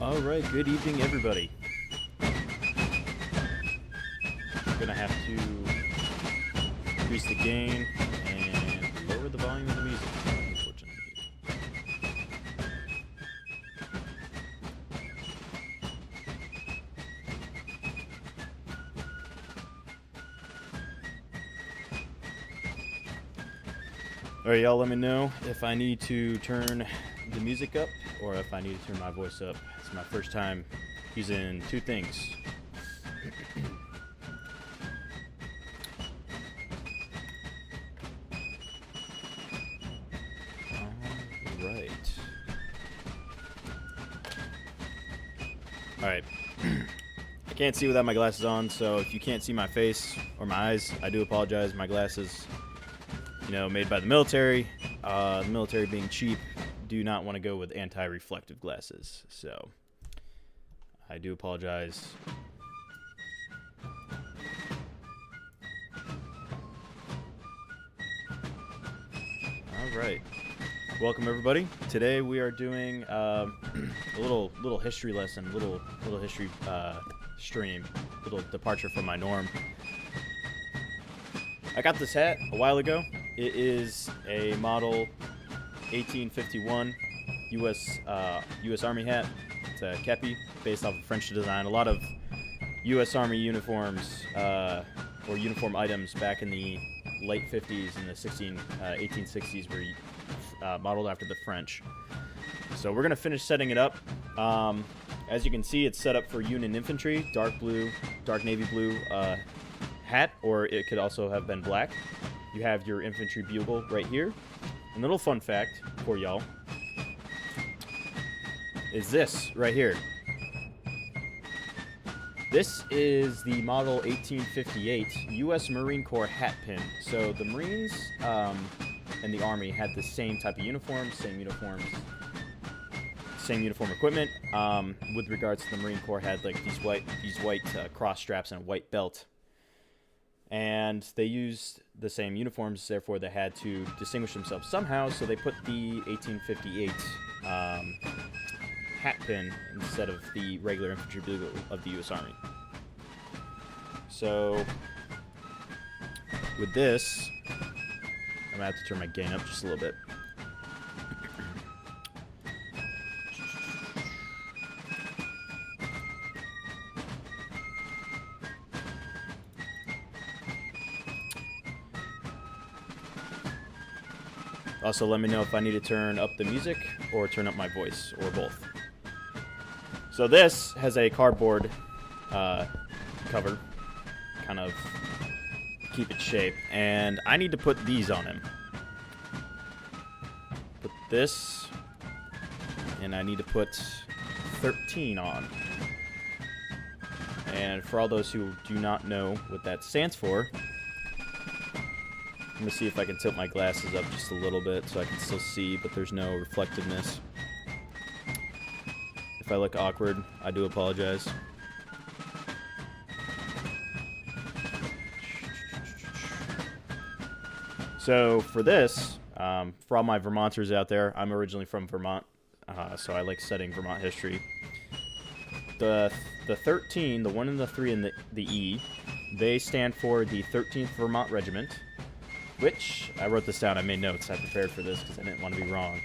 Alright, good evening everybody. I'm gonna have to increase the gain and lower the volume of the music, unfortunately. Alright, y'all, let me know if I need to turn the music up or if I need to turn my voice up. It's my first time using two things. Alright. I can't see without my glasses on, so if you can't see my face or my eyes, I do apologize. My glasses, made by the military. The military being cheap, do not want to go with anti-reflective glasses. So, I do apologize. Alright. Welcome everybody. Today we are doing a little history lesson, little history stream, little departure from my norm. I got this hat a while ago. It is a model 1851 U.S. Army hat. It's a Kepi, based off of French design. A lot of U.S. Army uniforms or uniform items back in the late 50s and the 1860s were modeled after the French. So we're going to finish setting it up. As you can see, it's set up for Union infantry, dark navy blue hat, or it could also have been black. You have your infantry bugle right here. A little fun fact for y'all is this right here. This is the model 1858 U.S. Marine Corps hat pin. So the Marines and the Army had the same type of uniforms, same uniform equipment. With regards to the Marine Corps, had like these white cross straps and a white belt, and they used the same uniforms. Therefore, they had to distinguish themselves somehow. So they put the 1858 hat pin instead of the regular infantry bugle of the U.S. Army. So with this, I'm gonna have to turn my gain up just a little bit. Also, let me know if I need to turn up the music or turn up my voice, or both. So this has a cardboard cover, kind of keep its shape, and I need to put these on him. Put this, and I need to put 13 on. And for all those who do not know what that stands for, I'm going to see if I can tilt my glasses up just a little bit so I can still see, but there's no reflectiveness. If I look awkward, I do apologize. So for this, for all my Vermonters out there, I'm originally from Vermont, so I like studying Vermont history. The 13, the 1 and the 3 and the E, they stand for the 13th Vermont Regiment, which, I wrote this down, I made notes, I prepared for this because I didn't want to be wrong.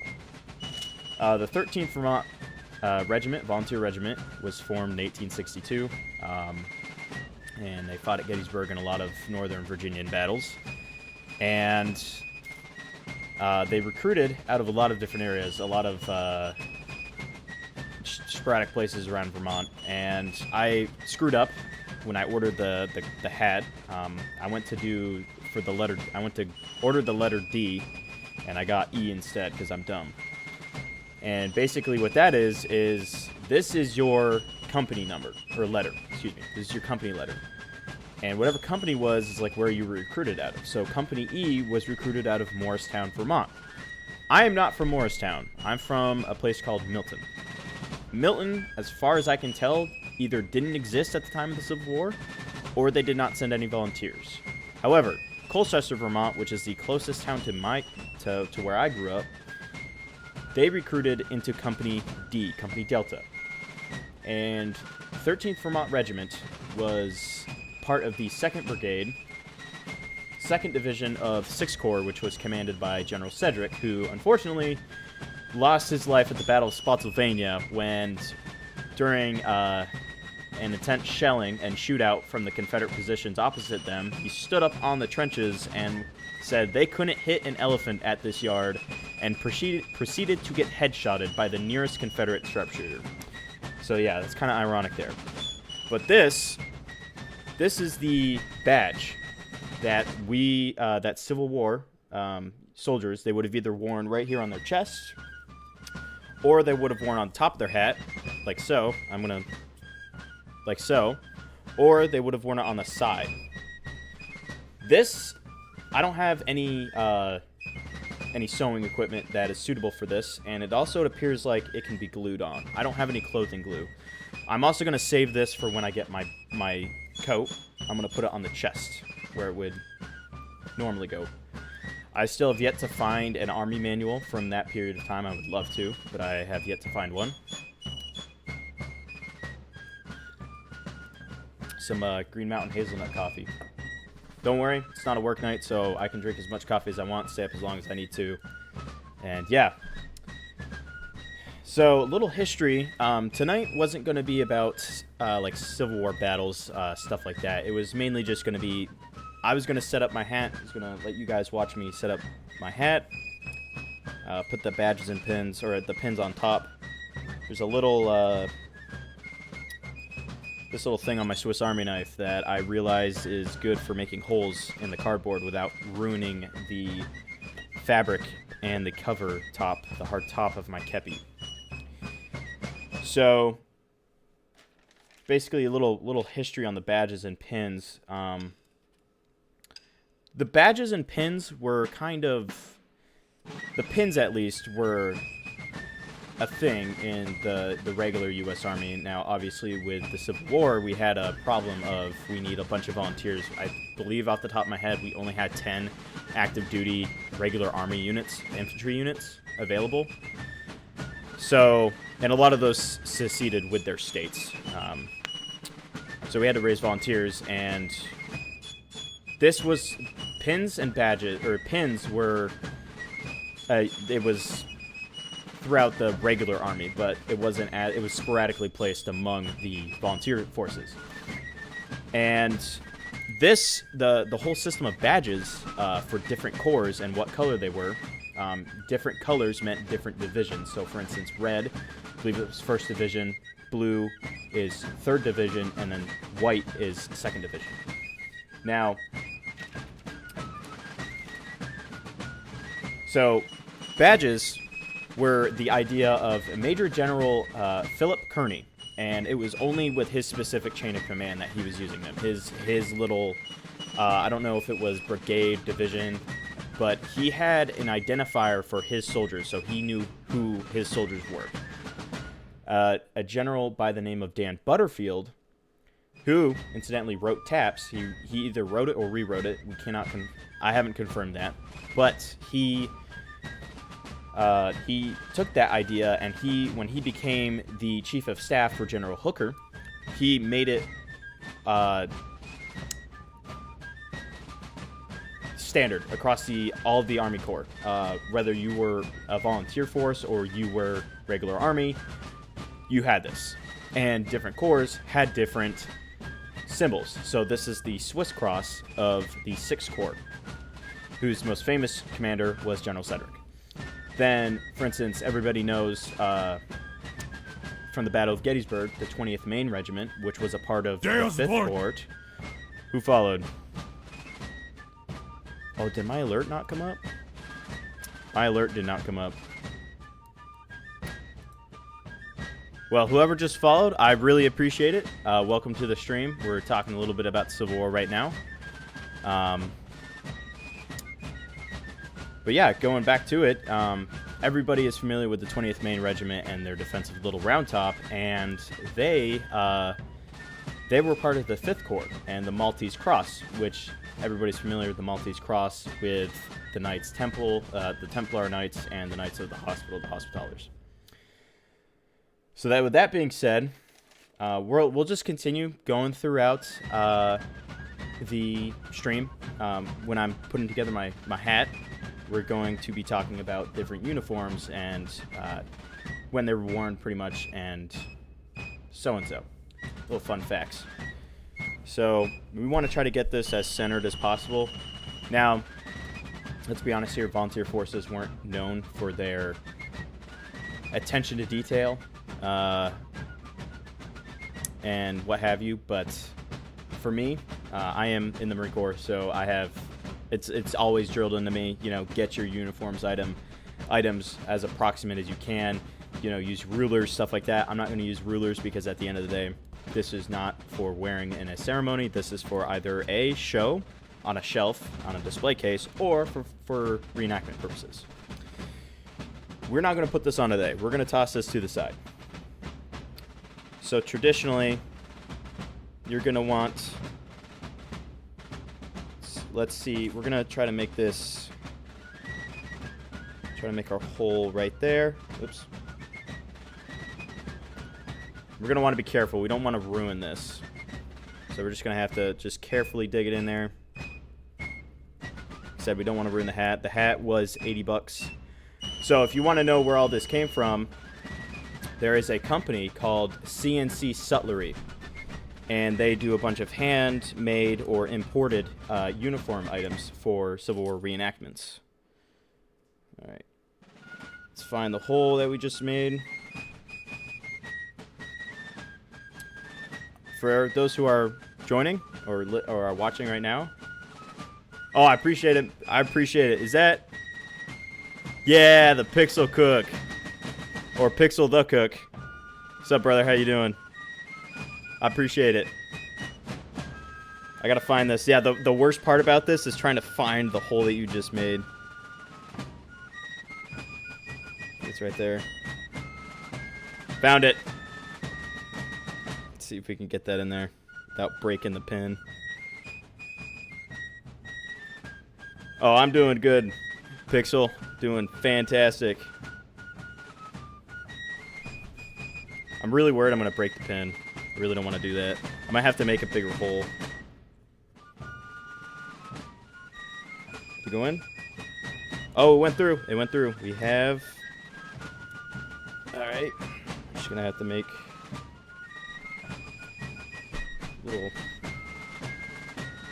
The 13th Vermont Regiment, Volunteer Regiment, was formed in 1862, and they fought at Gettysburg in a lot of Northern Virginian battles. And they recruited out of a lot of different areas, a lot of sporadic places around Vermont. And I screwed up when I ordered the hat. I went to order the letter D, and I got E instead because I'm dumb. And basically what that is this is your company number, or letter, excuse me. This is your company letter. And whatever company was is like where you were recruited out of. So Company E was recruited out of Morristown, Vermont. I am not from Morristown. I'm from a place called Milton. Milton, as far as I can tell, either didn't exist at the time of the Civil War, or they did not send any volunteers. However, Colchester, Vermont, which is the closest town to where I grew up, they recruited into Company D, Company Delta. And 13th Vermont Regiment was part of the 2nd Brigade, 2nd Division of 6th Corps, which was commanded by General Cedric, who unfortunately lost his life at the Battle of Spotsylvania when, during an intense shelling and shootout from the Confederate positions opposite them, he stood up on the trenches and said they couldn't hit an elephant at this yard, and proceeded to get headshotted by the nearest Confederate sharpshooter. So yeah, that's kind of ironic there. But this is the badge that that Civil War soldiers, they would have either worn right here on their chest, or they would have worn on top of their hat, like so. Like so. Or they would have worn it on the side. This, I don't have any sewing equipment that is suitable for this, and it also appears like it can be glued on. I don't have any clothing glue. I'm also going to save this for when I get my coat. I'm going to put it on the chest, where it would normally go. I still have yet to find an army manual from that period of time. I would love to, but I have yet to find one. Some Green Mountain hazelnut coffee. Don't worry, it's not a work night, so I can drink as much coffee as I want, stay up as long as I need to. And yeah. So, a little history. Tonight wasn't going to be about like Civil War battles, stuff like that. It was mainly just going to be, I was going to set up my hat. I was going to let you guys watch me set up my hat. Put the badges and pins, or the pins on top. There's a little, this little thing on my Swiss Army knife that I realize is good for making holes in the cardboard without ruining the fabric and the cover top, the hard top of my Kepi. So, basically a little history on the badges and pins. The badges and pins were kind of, the pins at least, were a thing in the regular U.S. Army. Now, obviously, with the Civil War, we had a problem of we need a bunch of volunteers. I believe off the top of my head, we only had 10 active duty regular Army units, infantry units, available. So, and a lot of those seceded with their states. So we had to raise volunteers, and this was, pins and badges, or pins were, it was throughout the regular army, but it wasn't it was sporadically placed among the volunteer forces. And this, the whole system of badges for different corps and what color they were, different colors meant different divisions. So for instance, red, I believe it was 1st Division, blue is 3rd Division, and then white is 2nd Division. Now, so badges were the idea of Major General Philip Kearny, and it was only with his specific chain of command that he was using them. His little, I don't know if it was brigade, division, but he had an identifier for his soldiers, so he knew who his soldiers were. A general by the name of Dan Butterfield, who incidentally wrote Taps. He either wrote it or rewrote it. We cannot, I haven't confirmed that, but he took that idea, and when he became the chief of staff for General Hooker, he made it standard across all of the Army Corps. Whether you were a volunteer force or you were regular Army, you had this. And different corps had different symbols. So this is the Swiss cross of the 6th Corps, whose most famous commander was General Cedric. Then, for instance, everybody knows from the Battle of Gettysburg, the 20th Maine Regiment, which was a part of the 5th Corps, who followed. Oh, did my alert not come up? My alert did not come up. Well, whoever just followed, I really appreciate it. Welcome to the stream. We're talking a little bit about Civil War right now. But yeah, going back to it, everybody is familiar with the 20th Maine Regiment and their defensive Little Round Top, and they were part of the 5th Corps and the Maltese Cross, which everybody's familiar with the Maltese Cross with the Knights Temple, the Templar Knights, and the Knights of the Hospital, the Hospitallers. So that, with that being said, We'll just continue going throughout the stream. When I'm putting together my hat, we're going to be talking about different uniforms and when they were worn, pretty much, and so. Little fun facts. So we want to try to get this as centered as possible. Now, let's be honest here, volunteer forces weren't known for their attention to detail and what have you, but for me, I am in the Marine Corps, so I have it's always drilled into me, you know, get your uniforms items as approximate as you can, you know, use rulers, stuff like that. I'm not going to use rulers because at the end of the day, this is not for wearing in a ceremony. This is for either a show on a shelf, on a display case, or for reenactment purposes. We're not going to put this on today. We're going to toss this to the side. So traditionally, you're going to want, let's see, we're going to try to make our hole right there. Oops. We're going to want to be careful. We don't want to ruin this. So we're just going to have to just carefully dig it in there. Said we don't want to ruin the hat. The hat was $80. So if you want to know where all this came from, there is a company called CNC Sutlery, and they do a bunch of handmade or imported uniform items for Civil War reenactments. All right, let's find the hole that we just made. For those who are joining or are watching right now, oh, I appreciate it. I appreciate it. Is that? Yeah, the Pixel Cook. Or Pixel the Cook. What's up, brother? How you doing? I appreciate it. I gotta find this. Yeah, the worst part about this is trying to find the hole that you just made. It's right there. Found it. Let's see if we can get that in there without breaking the pin. Oh, I'm doing good, Pixel. Doing fantastic. I'm really worried I'm going to break the pin. I really don't want to do that. I might have to make a bigger hole. Did it go in? Oh, it went through. It went through. We have... Alright. I'm just going to have to make... a little...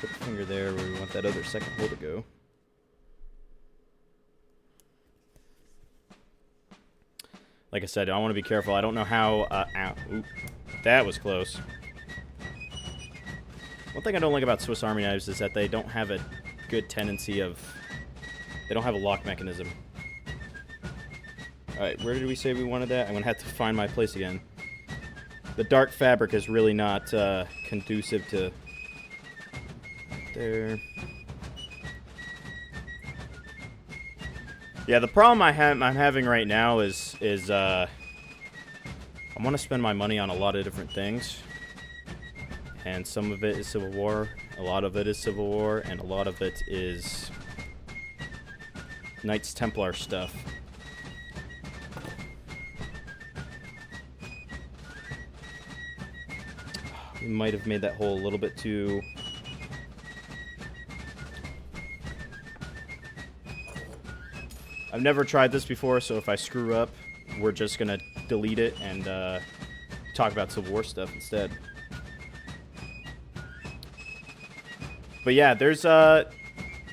Put the finger there where we want that other second hole to go. Like I said, I want to be careful. I don't know how... ow. Oop. That was close. One thing I don't like about Swiss Army knives is that they don't have a good tendency of... They don't have a lock mechanism. Alright, where did we say we wanted that? I'm going to have to find my place again. The dark fabric is really not conducive to... There... Yeah, the problem I'm having right now is I want to spend my money on a lot of different things, and some of it is Civil War, a lot of it is Civil War, and a lot of it is Knights Templar stuff. We might have made that hole a little bit too... I've never tried this before, so if I screw up, we're just going to delete it and talk about Civil War stuff instead. But yeah, there's,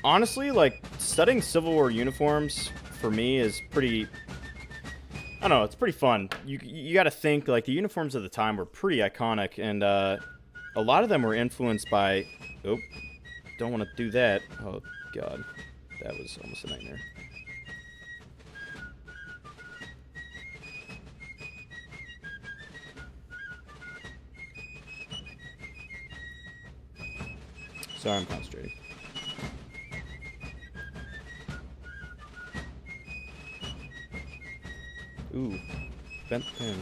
honestly, like, studying Civil War uniforms, for me, is pretty, I don't know, it's pretty fun. You got to think, like, the uniforms of the time were pretty iconic, and a lot of them were influenced by, oh, don't want to do that. Oh, God, that was almost a nightmare. Sorry, I'm concentrating. Ooh, bent pin.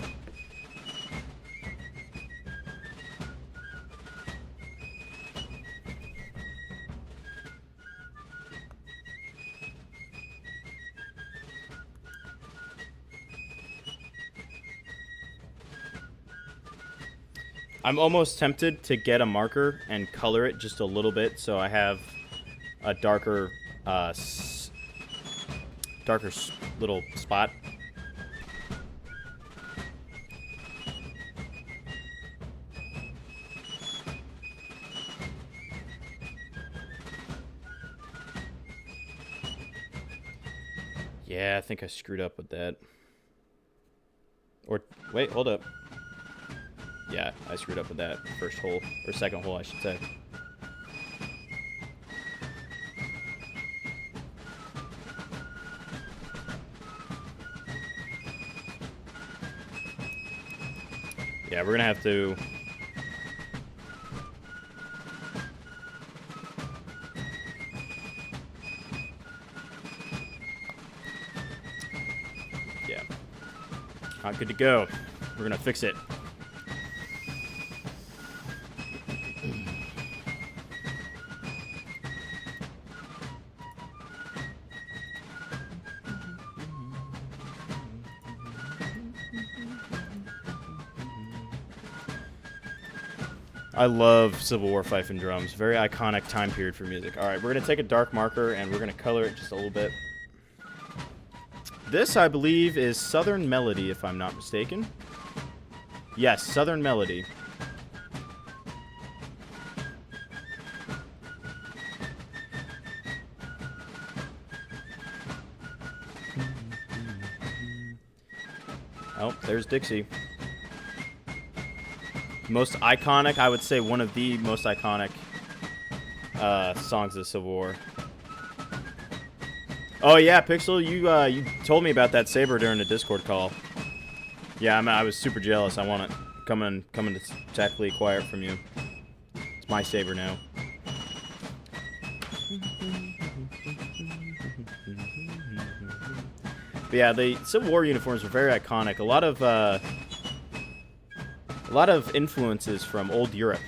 I'm almost tempted to get a marker and color it just a little bit so I have a darker, little spot. Yeah, I think I screwed up with that. Or, wait, hold up. Yeah, I screwed up with that first hole, or second hole, I should say. Yeah, we're gonna have to... Yeah. Not good to go. We're gonna fix it. I love Civil War fife and drums. Very iconic time period for music. All right, we're going to take a dark marker and we're going to color it just a little bit. This, I believe, is Southern Melody, if I'm not mistaken. Yes, Southern Melody. Oh, there's Dixie. Most iconic, I would say one of the most iconic songs of Civil War. Oh yeah, Pixel, you told me about that saber during the Discord call. Yeah, I was super jealous. I want it coming to exactly acquire it from you. It's my saber now. But yeah, the Civil War uniforms were very iconic. A lot of influences from old Europe.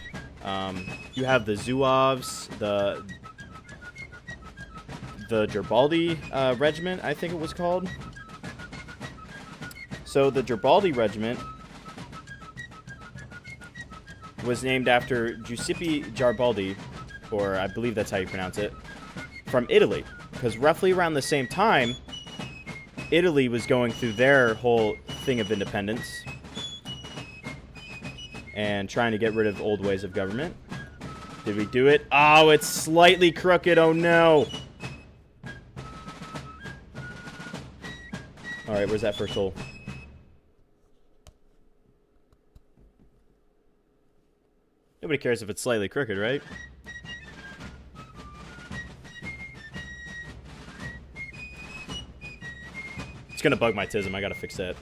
You have the Zouaves, the Garibaldi Regiment, I think it was called. So the Garibaldi Regiment was named after Giuseppe Garibaldi, or I believe that's how you pronounce it, from Italy. Because roughly around the same time, Italy was going through their whole thing of independence and trying to get rid of old ways of government. Did we do it? Oh, it's slightly crooked. Oh, no. All right, where's that first hole? Nobody cares if it's slightly crooked, right? It's gonna bug my tism. I gotta fix that.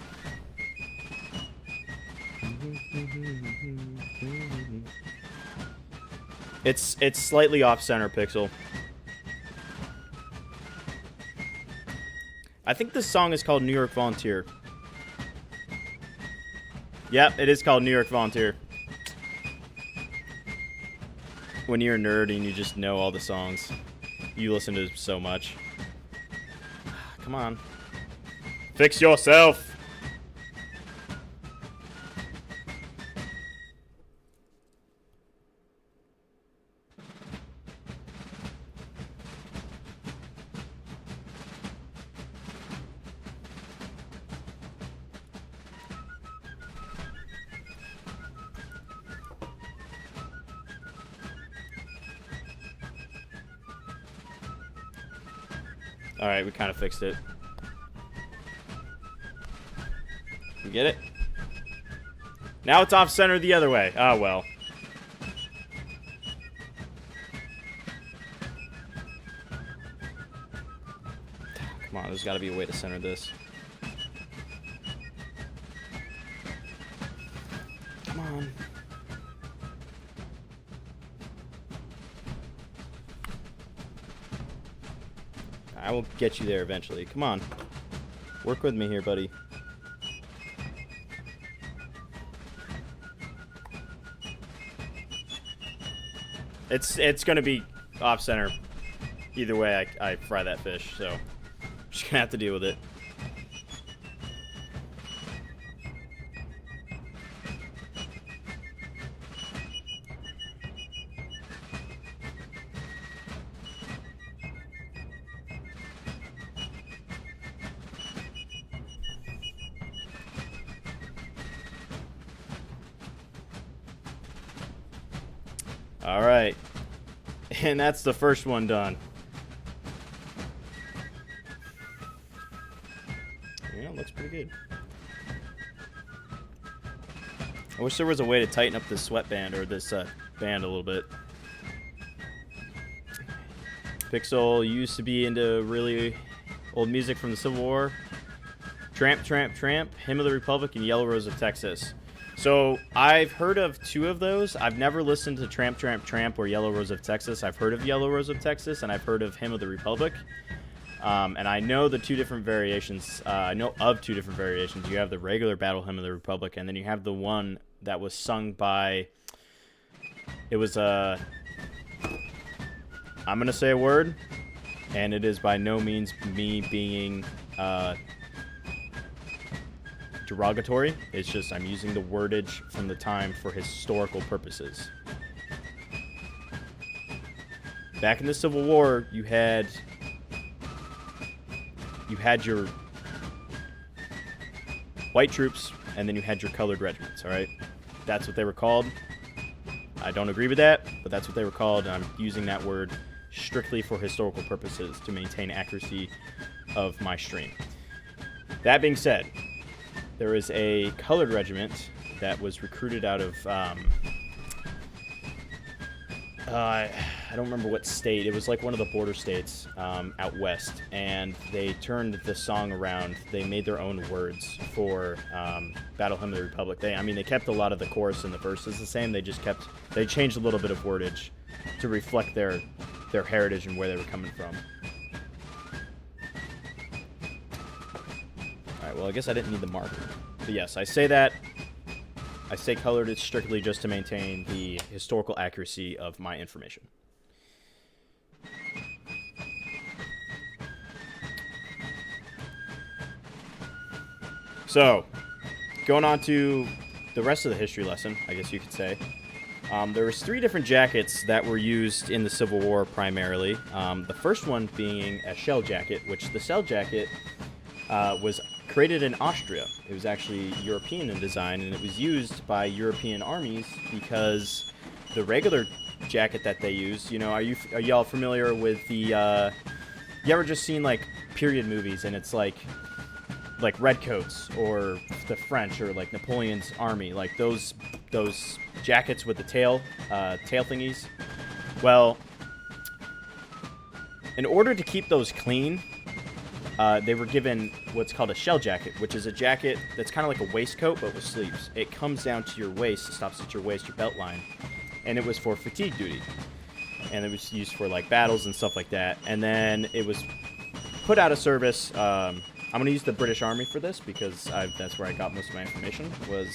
It's slightly off center, Pixel. I think this song is called New York Volunteer. Yep, it is called New York Volunteer. When you're a nerd and you just know all the songs. You listen to so much. Come on. Fix yourself! Alright, we kind of fixed it. You get it? Now it's off center the other way. Oh, well. Come on, there's got to be a way to center this. Come on. I will get you there eventually. Come on. Work with me here, buddy. It's gonna be off center. Either way, I fry that fish, so I'm just gonna have to deal with it. All right. And that's the first one done. Yeah, looks pretty good. I wish there was a way to tighten up this sweatband or this band a little bit. Pixel used to be into really old music from the Civil War. Tramp, Tramp, Tramp, Hymn of the Republic, and Yellow Rose of Texas. So I've heard of two of those. I've never listened to Tramp, Tramp, Tramp or Yellow Rose of Texas. I've heard of Yellow Rose of Texas, and I've heard of Hymn of the Republic. And I know the two different variations. I know of two different variations. You have the regular Battle Hymn of the Republic, and then you have the one that was sung by... It was I'm going to say a word, and it is by no means me being derogatory. It's just I'm using the wordage from the time for historical purposes. Back in the Civil War, you had your white troops, and then you had your colored regiments, all right? That's what they were called. I don't agree with that, but that's what they were called, and I'm using that word strictly for historical purposes to maintain accuracy of my stream. That being said, there is a colored regiment that was recruited out of, I don't remember what state. It was like one of the border states out west, and they turned the song around. They made their own words for Battle Hymn of the Republic. They kept a lot of the chorus and the verses the same. They changed a little bit of wordage to reflect their heritage and where they were coming from. All right, well, I guess I didn't need the marker. But yes, I say that. I say colored it strictly just to maintain the historical accuracy of my information. So, going on to the rest of the history lesson, I guess you could say. There was 3 different jackets that were used in the Civil War primarily. The first one being a shell jacket, which the shell jacket was created in Austria. It was actually European in design, and it was used by European armies because the regular jacket that they use, you know, are y'all familiar with the, you ever just seen, like, period movies, and it's like Redcoats, or the French, or, like, Napoleon's army, like, those jackets with the tail thingies? Well, in order to keep those clean, they were given what's called a shell jacket, which is a jacket that's kind of like a waistcoat, but with sleeves. It comes down to your waist, it stops at your waist, your belt line, and it was for fatigue duty. And it was used for, like, battles and stuff like that. And then it was put out of service. I'm going to use the British Army for this, because that's where I got most of my information, was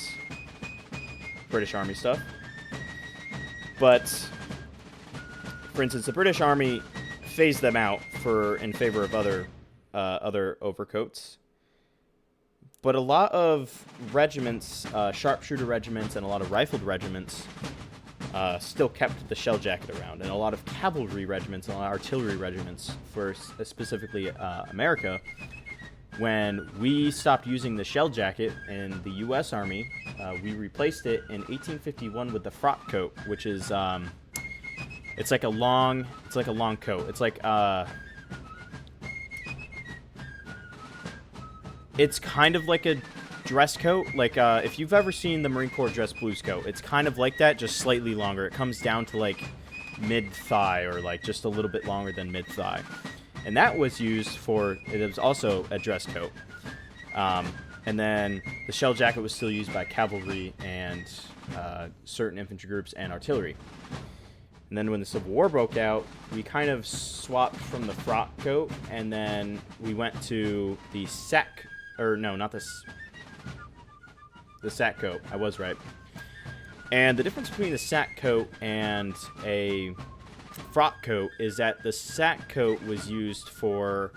British Army stuff. But, for instance, the British Army phased them out in favor of other overcoats. But a lot of regiments, sharpshooter regiments, and a lot of rifled regiments still kept the shell jacket around. And a lot of cavalry regiments and a lot of artillery regiments, for specifically America, when we stopped using the shell jacket in the U.S. Army, we replaced it in 1851 with the frock coat, which is it's like a long coat. It's like it's kind of like a dress coat. Like, if you've ever seen the Marine Corps dress blues coat, it's kind of like that, just slightly longer. It comes down to, like, mid-thigh, or, like, just a little bit longer than mid-thigh. And that was used for, it was also a dress coat. And then the shell jacket was still used by cavalry and certain infantry groups and artillery. And then when the Civil War broke out, we kind of swapped from the frock coat, and then we went to the sack, or no, not the sack coat. I was right. And the difference between the sack coat and a frock coat is that the sack coat was used for,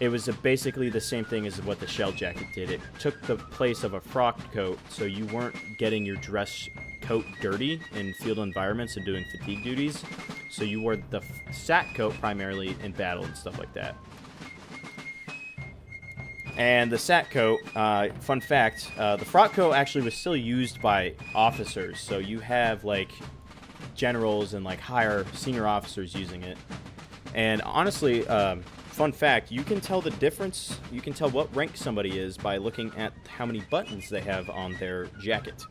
it was basically the same thing as what the shell jacket did. It took the place of a frock coat, so you weren't getting your dress coat dirty in field environments and doing fatigue duties. So you wore the sack coat primarily in battle and stuff like that. And the sack coat, fun fact, the frock coat actually was still used by officers. So you have, like, generals and like higher senior officers using it. And honestly, fun fact, you can tell the difference. You can tell what rank somebody is by looking at how many buttons they have on their jacket.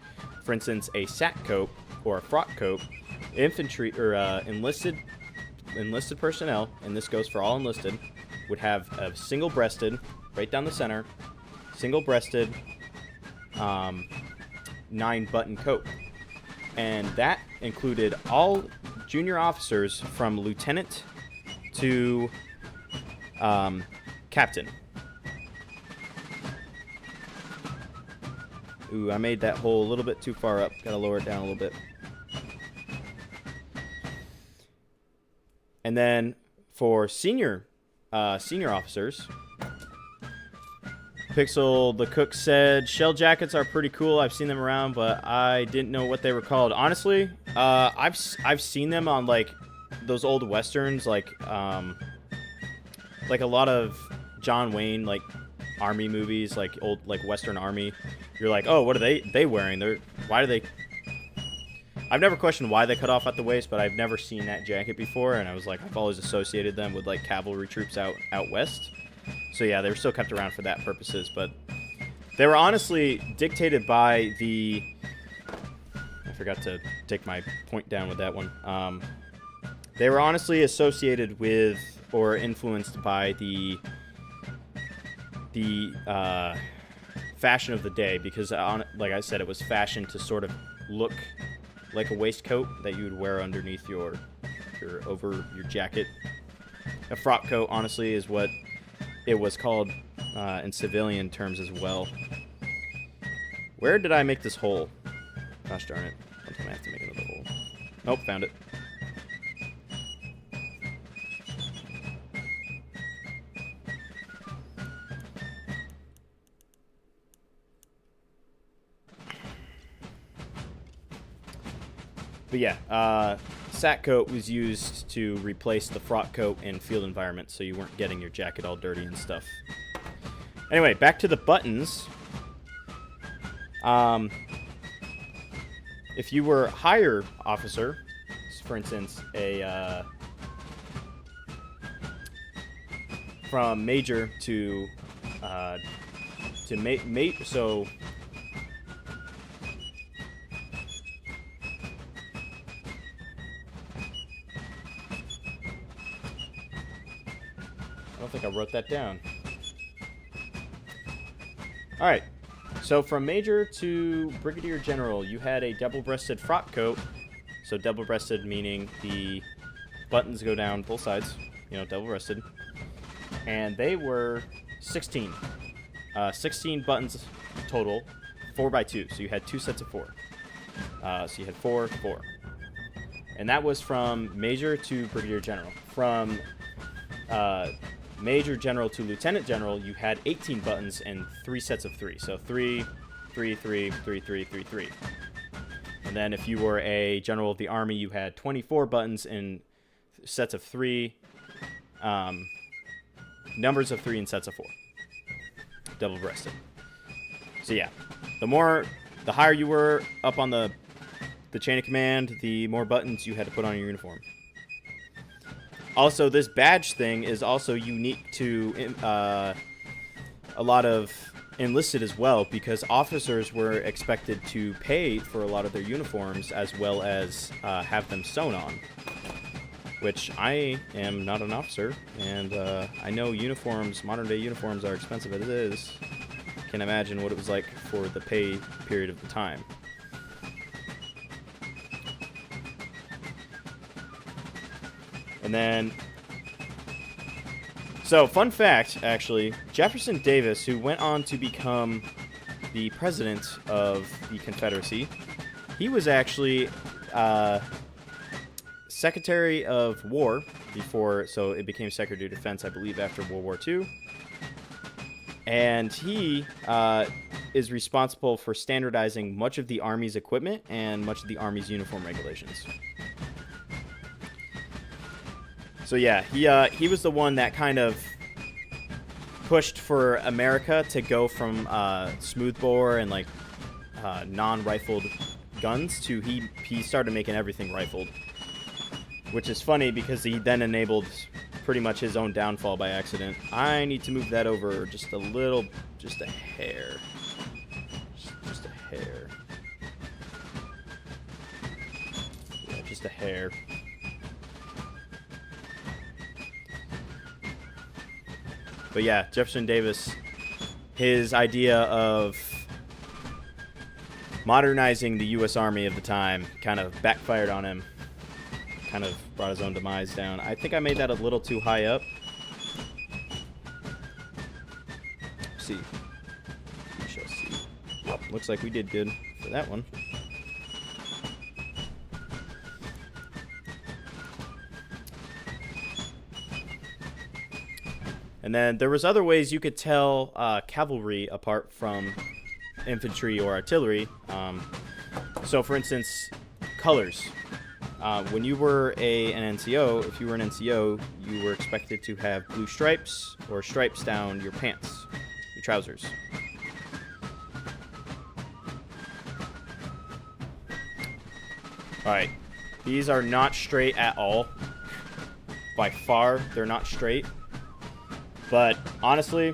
For instance, a sack coat or a frock coat, infantry or enlisted personnel, and this goes for all enlisted, would have a single-breasted, right down the center, single-breasted, 9-button coat. And that included all junior officers from lieutenant to captain. Ooh, I made that hole a little bit too far up. Gotta lower it down a little bit. And then for senior officers, Pixel the Cook said, shell jackets are pretty cool. I've seen them around, but I didn't know what they were called. Honestly, I've seen them on like those old westerns, like a lot of John Wayne like army movies, like old like Western Army. You're like, oh, what are they wearing? Why do they? I've never questioned why they cut off at the waist, but I've never seen that jacket before, and I was like, I've always associated them with like cavalry troops out west. So yeah, they were still kept around for that purposes, but they were honestly dictated by the. I forgot to take my point down with that one. They were honestly associated with or influenced by the fashion of the day, because like I said, it was fashion to sort of look like a waistcoat that you would wear underneath your over your jacket. A frock coat, honestly, is what it was called in civilian terms as well. Where did I make this hole? Gosh darn it. Sometime I have to make another hole. Nope, found it. But yeah, sack coat was used to replace the frock coat in field environments, so you weren't getting your jacket all dirty and stuff. Anyway, back to the buttons. If you were a higher officer, for instance, from major to mate, so. I don't think I wrote that down. Alright, so from Major to Brigadier General, you had a double-breasted frock coat. So double-breasted meaning the buttons go down both sides, double-breasted. And they were 16. 16 buttons total, 4x2, so you had 2 sets of 4. So you had 4, 4. And that was from Major to Brigadier General. From Major General to Lieutenant General, you had 18 buttons and 3 sets of 3. So 3, 3, 3, 3, 3, 3, 3. And then if you were a General of the Army, you had 24 buttons and sets of 3, numbers of 3 and sets of 4. Double-breasted. So yeah, the higher you were up on the chain of command, the more buttons you had to put on your uniform. Also, this badge thing is also unique to a lot of enlisted as well, because officers were expected to pay for a lot of their uniforms as well as have them sewn on, which I am not an officer, and I know uniforms, modern day uniforms, are expensive as it is. Can imagine what it was like for the pay period of the time. And then, so fun fact, actually, Jefferson Davis, who went on to become the president of the Confederacy, he was actually Secretary of War before, so it became Secretary of Defense, I believe, after World War II. And he is responsible for standardizing much of the Army's equipment and much of the Army's uniform regulations. So yeah, he was the one that kind of pushed for America to go from smoothbore and like non-rifled guns to he started making everything rifled, which is funny because he then enabled pretty much his own downfall by accident. I need to move that over just a little, just a hair. Just a hair. Yeah, just a hair. But yeah, Jefferson Davis, his idea of modernizing the U.S. Army of the time kind of backfired on him. Kind of brought his own demise down. I think I made that a little too high up. Let's see. We shall see. Yep, looks like we did good for that one. And then there was other ways you could tell cavalry apart from infantry or artillery. So for instance, colors. When you were an NCO, if you were an NCO, you were expected to have blue stripes or stripes down your pants, your trousers. Alright, these are not straight at all. By far, they're not straight. But honestly,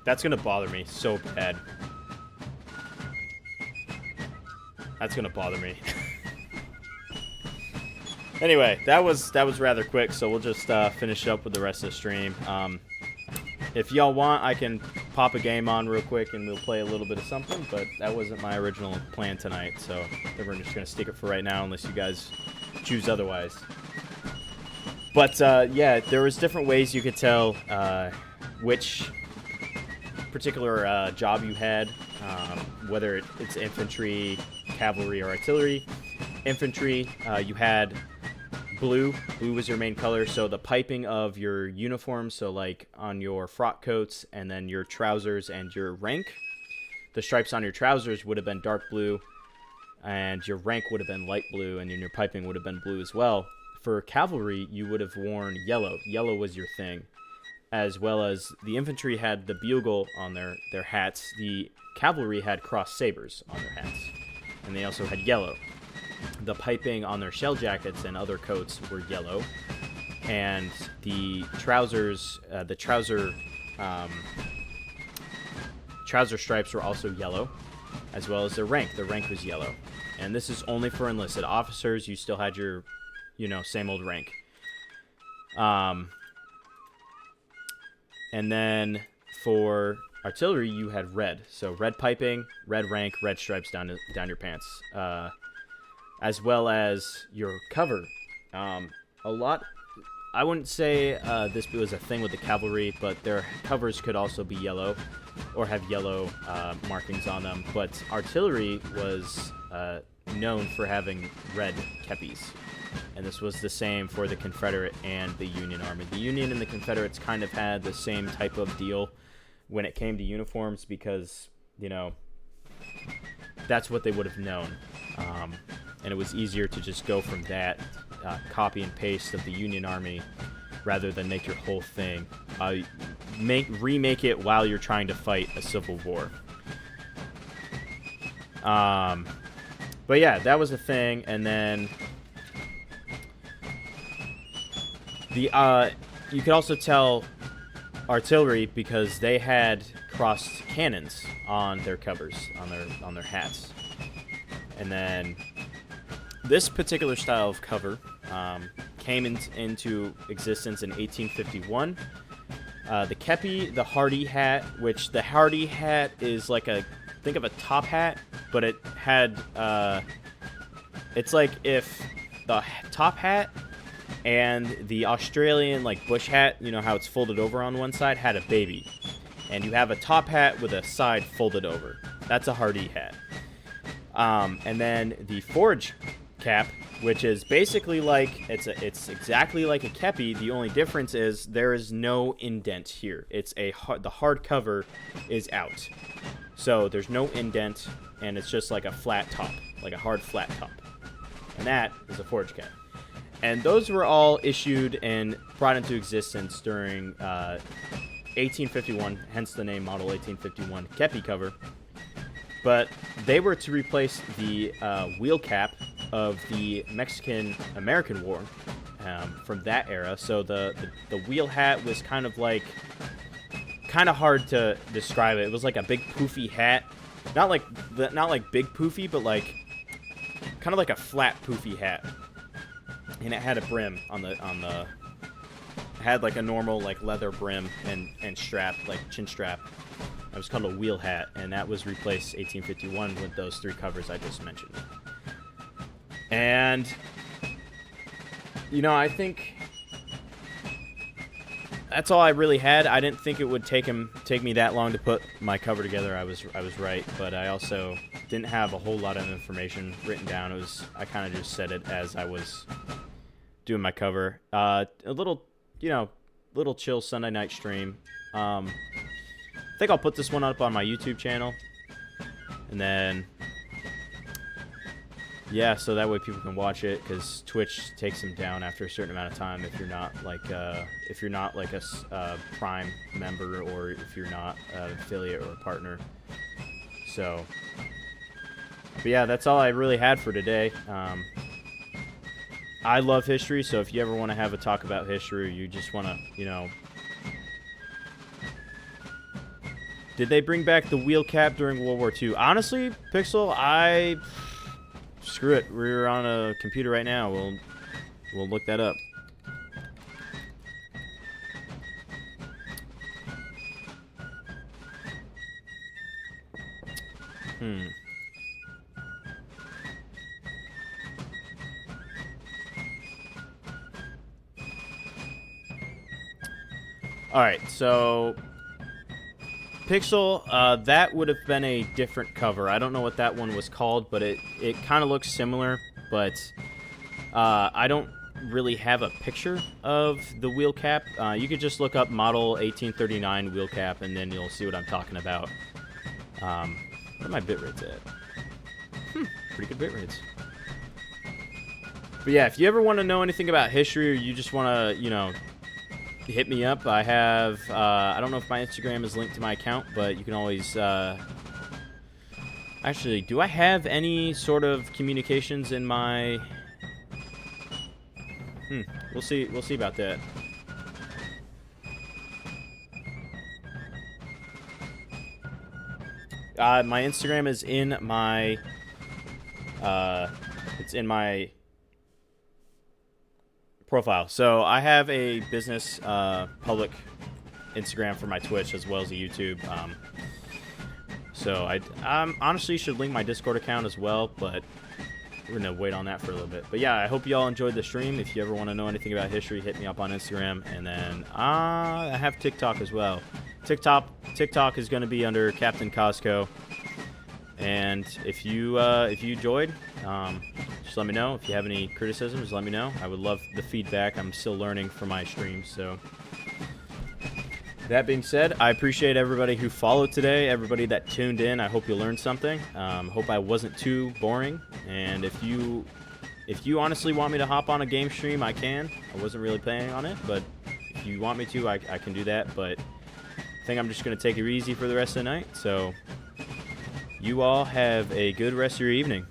that's gonna bother me so bad. That's gonna bother me. Anyway, that was rather quick, so we'll just finish up with the rest of the stream. If y'all want, I can pop a game on real quick and we'll play a little bit of something, but that wasn't my original plan tonight, so we're just gonna stick it for right now unless you guys choose otherwise. But yeah, there was different ways you could tell which particular job you had, whether it's infantry, cavalry, or artillery. Infantry, you had blue. Blue was your main color, so the piping of your uniform, so like on your frock coats and then your trousers and your rank, the stripes on your trousers would have been dark blue, and your rank would have been light blue, and then your piping would have been blue as well. For cavalry, you would have worn yellow. Yellow was your thing. As well as the infantry had the bugle on their hats. The cavalry had crossed sabers on their hats. And they also had yellow. The piping on their shell jackets and other coats were yellow. And the trousers, trouser stripes were also yellow. As well as their rank. Their rank was yellow. And this is only for enlisted officers. You still had your, same old rank. And then for artillery, you had red. So red piping, red rank, red stripes down your pants. As well as your cover. A lot, I wouldn't say this was a thing with the cavalry, but their covers could also be yellow or have yellow markings on them. But artillery was known for having red kepis. And this was the same for the Confederate and the Union Army. The Union and the Confederates kind of had the same type of deal when it came to uniforms because, that's what they would have known. And it was easier to just go from that, copy and paste of the Union Army rather than make your whole thing. Remake it while you're trying to fight a civil war. But yeah, that was a thing. And then you could also tell artillery because they had crossed cannons on their covers, on their hats. And then this particular style of cover came into existence in 1851. The Kepi, the Hardy hat, which the Hardy hat is like think of a top hat, but it had, it's like if the top hat and the Australian bush hat, how it's folded over on one side, had a baby. And you have a top hat with a side folded over. That's a Hardy hat. And then the forage cap, which is basically it's exactly like a kepi. The only difference is there is no indent here. The hard cover is out. So there's no indent, and it's just like a flat top, like a hard flat top. And that is a forage cap. And those were all issued and brought into existence during 1851, hence the name Model 1851 Kepi cover. But they were to replace the wheel cap of the Mexican-American War from that era. So the wheel hat was kind of hard to describe it. It was like a big poofy hat, not like big poofy, but like kind of like a flat poofy hat, and it had a brim on the it had like a normal like leather brim and strap, like chin strap. It was called a wheel hat, and that was replaced 1851 with those 3 covers I just mentioned. And you know, I think that's all I really had. I didn't think it would take me that long to put my cover together. I was right, but I also didn't have a whole lot of information written down. I kind of just said it as I was doing my cover. A little chill Sunday night stream. I think I'll put this one up on my YouTube channel, and then yeah, so that way people can watch it, because Twitch takes them down after a certain amount of time if you're not like a Prime member, or if you're not an affiliate or a partner. So, but yeah, that's all I really had for today. I love history, so if you ever want to have a talk about history, or you just want to, did they bring back the wheel cap during World War II? Honestly, Pixel, screw it. We're on a computer right now. We'll look that up. Alright, so Pixel, that would have been a different cover. I don't know what that one was called, but it kind of looks similar, but I don't really have a picture of the wheel cap. You could just look up Model 1839 wheel cap, and then you'll see what I'm talking about. What are my bit rates at? Pretty good bit rates. But yeah, if you ever want to know anything about history, or you just want to, hit me up. I have, I don't know if my Instagram is linked to my account, but you can always, actually, do I have any sort of communications in my, we'll see about that. My Instagram is in my, it's in my profile. So I have a business public Instagram for my Twitch as well as a YouTube. So I honestly should link my Discord account as well, but we're gonna wait on that for a little bit. But yeah, I hope you all enjoyed the stream. If you ever want to know anything about history, hit me up on Instagram. And then I have TikTok as well. TikTok is gonna be under Captain Costco. And if you enjoyed, just let me know. If you have any criticisms, let me know. I would love the feedback. I'm still learning from my streams. So that being said, I appreciate everybody who followed today, everybody that tuned in. I hope you learned something. Hope I wasn't too boring. And if you honestly want me to hop on a game stream, I can. I wasn't really planning on it, but if you want me to, I can do that. But I think I'm just going to take it easy for the rest of the night. So you all have a good rest of your evening.